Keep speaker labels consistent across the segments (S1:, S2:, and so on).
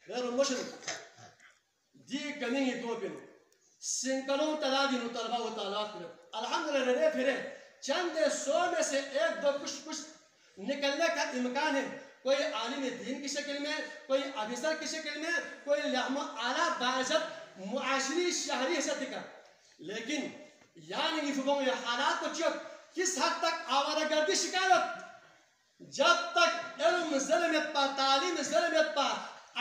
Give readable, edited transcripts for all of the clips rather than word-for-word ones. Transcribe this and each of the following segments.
S1: غير مشرك دي كمين دوبين سنكلون تلادين وطلبا وطالات الحمد لله رہے پھرے چند 100 میں سے 1-2 کچھ نکلنے کا امکان ہے. کوئی عالم دین کی شکل میں, کوئی افسر کی شکل میں, کوئی اعلیٰ باعزت معاشری شہری حیثیت کا. لیکن یعنی یہ حالات کو چک کس حد تک آوارہ گردی شکایت جب تک علم ظلمیت پا, تعلیم ظلمیت پا,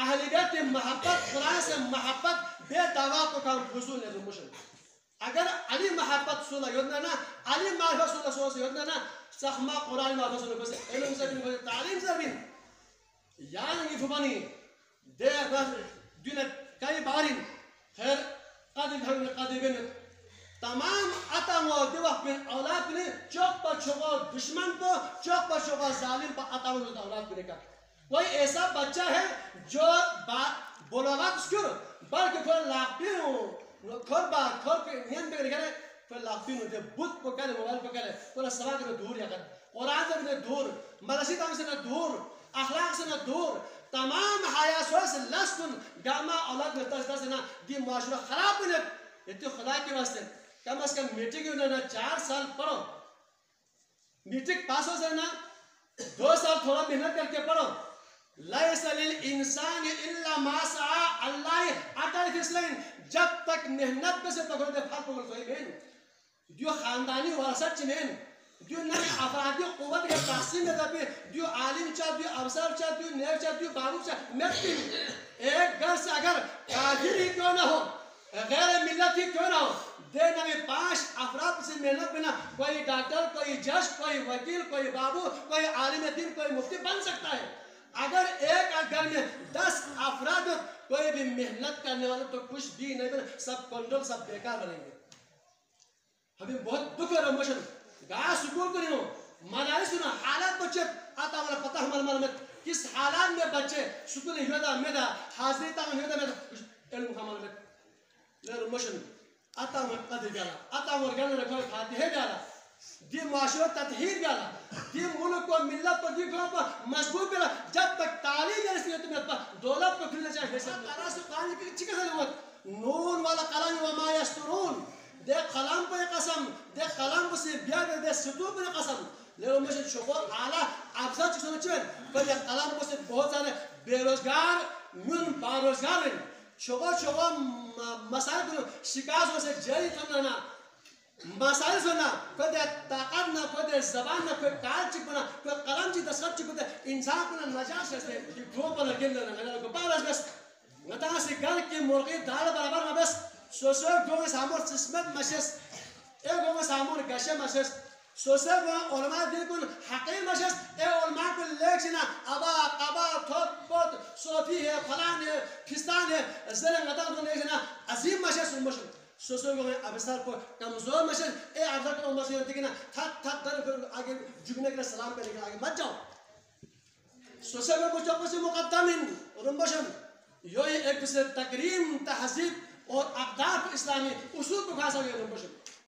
S1: اہلیت محبت, قرآن سے محبت بے دعویٰ کو کام حضور نے مشن. اگر علی محبت صلی اللہ یودنا نا, علی معرفت صلی اللہ سے یودنا نا, سخما قرآن معرفت صلی اللہ بس علم زبین بس تعلیم زبین یعنی فبانی دے بس دونت کئی بارین خیر قدبین تمام اتم و دیوہ بین اولاد بین چوک پر چوکا دشمن کو, چوک پر چوکا ظالم پر اتم و اولاد بین کا. کوئی ایسا بچہ ہے جو بلوغات سکر بلکہ کوئی لاغبین کھر پہ نیند پہ گرے کوئی لاغبین دے بت کو کہلے, موبائل کو کہلے, کوئی سوا کرے دور یا کر, قرآن سے دور, مدرسی تعلیم سے دور, اخلاق سے دور, تمام حیاسوں سے لسکن گاما اولاد میں تجدہ سے دی معاشرہ خراب بنے. یہ خدا کے واسطے کم از کم میٹرک انہوں 4 سال پڑھو, میٹرک پاس ہو جانا 2 سال تھوڑا محنت کر کے پڑھو. لیس للانسان الا ما سعى, اللہ اٹل فیصلین جب تک محنت میں سے پکڑ دے پھل پکڑ سوئی بین دیو خاندانی ورثت چنین دیو نمی افرادی قوت کے تقسیم میں دبی دیو عالم چاہ, دیو افسر چاہ, دیو نیو چاہ, دیو بابو چاہ, مکتی ایک گھر سے اگر کافر ہی کیوں نہ ہو, غیر ملت ہی کیوں نہ ہو, دے نمی 5 افراد سے محنت بنا کوئی ڈاکٹر, کوئی جج, کوئی وکیل, کوئی بابو, کوئی عالم دین, کوئی مفتی بن سکتا ہے. اگر ایک گھر میں 10 افراد کوئی بھی محنت کرنے والا تو کچھ بھی نہیں بنے, سب کنٹرول, سب بیکار بنیں گے. ہمیں بہت دکھ ہے مشن گایا سکول کو نہیں ہو مدارس سنا حالات بچے آتا والا پتہ ہمارا معلومات کس حالات میں بچے سکول نہیں ہوتا میدا حاضری تا نہیں ہوتا میدا علم کا معلومات لیر مشن آتا میں قدر گالا, آتا میں گانا رکھو فاتحہ گالا, دی معاشرہ تطہیر گالا, دی ملک کو ملت کو دی کو مضبوط گالا. جب تک تعلیم ہے اس لیے تمہیں دولت کو کھلنا چاہیے حیثیت قرآن سے قرآن کی چکے سے لگوت نون والا قلم وما یسترون دے قلم پہ قسم, دے قلم سے بیاد دے ستو پہ قسم. لیکن مجھے شکر اعلیٰ افضل چیز سنو چوئے پر یہ قلم سے بہت سارے بے روزگار من باروزگار ہیں. شکر مسائل کو شکاز سے جاری کرنا مسائل سننا کوئی دے طاقت نہ, کوئی دے زبان نہ, کوئی کار چک بنا, کوئی قلم چی دستخط چک بنا, انسان کو نجاش کرتے گروہ پر لگن لینا نگل کو پاس بس نتا سے گل کی مرغی دال برابر نہ بس سوسو گوہ سامور سسمت مشس اے گوہ سامور گشے مشس سوسو گوہ علماء دین کن حقیر مشس اے علماء کن لیک سنا ابا قبا تھوت پوت صوفی ہے, فلان ہے, کھستان ہے, زرن نتا دون لیک سنا عظیم مشس مشن سوسو گوہ افسر کو کمزور مشن اے افسر کو مشن دیکھنا تھک تھک در پھر آگے جھکنے کے لیے سلام کرنے کے لیے آگے مت جاؤ. سوسو گوہ مجھو کسی مقدمین رنبشن یہ ایک سے تکریم, تحذیب اور اقدار اسلامی اصول کو خاصا ہوئی رنبشن.